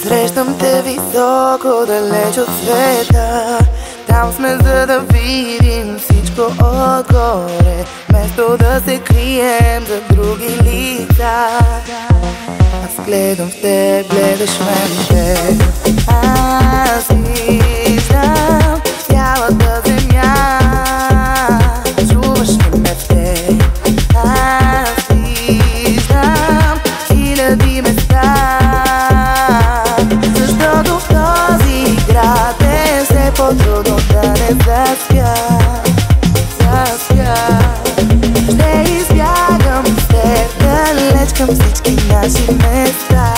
Срещам те високо, далеч от света. Там сме, за да видим всичко отгоре, вместо да се крием за други лица. Аз гледам в теб, гледаш в теб. Аз виждам цялата земя. Чуваш ли ме в теб? Аз виждам хиляди места. Защото в този град е все по-трудно да не заспя. Ще избягам с теб далеч към всички наши места.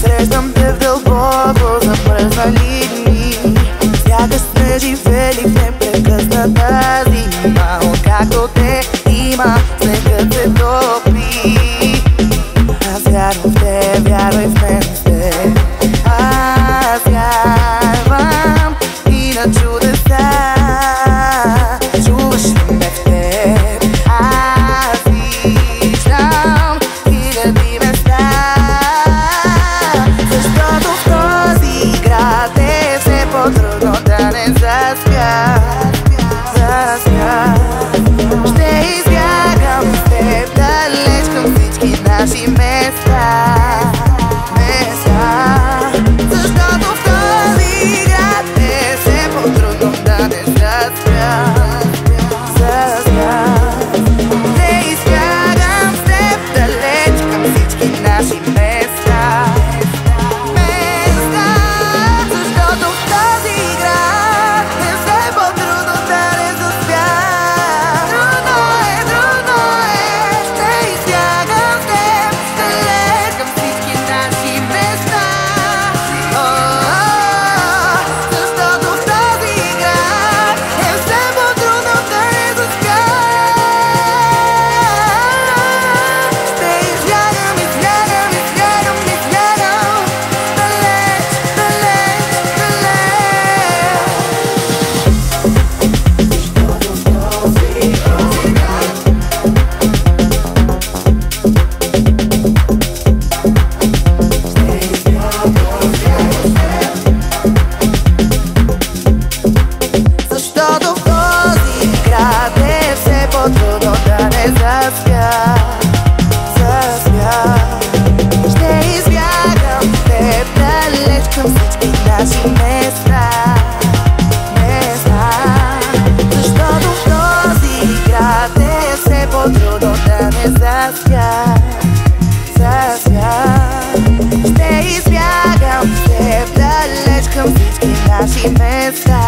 Срещам те в дълбоко замръзнали дни. Сякаш сме живели в непрекъсната зима. Откакто те има, снегът се топи. Аз вярвам в те, вярвай в мен с теб. Аз вярвам и на чудеса. Чуваш ли ме в теб? Аз виждам хиляди места. Защото в този град е все по-трудно да не заспя. Ще избягам с теб далеч към всички наши места. Защото в този град е все по-трудно да не заспя. Ще избягам с теб далеч към всички наши места. Защото в този град е все по-трудно да не заспя. Трудно е, ще избягам с теб далеч към всички наши места. Защото в този град е все по-трудно да не заспя. Ще избягам защото в този град е все по-трудно да не заспя. Ще избягам с теб далеч към всички наши места. Защото в този град е все по-трудно да не заспя. Ще избягам с теб далеч към всички наши места.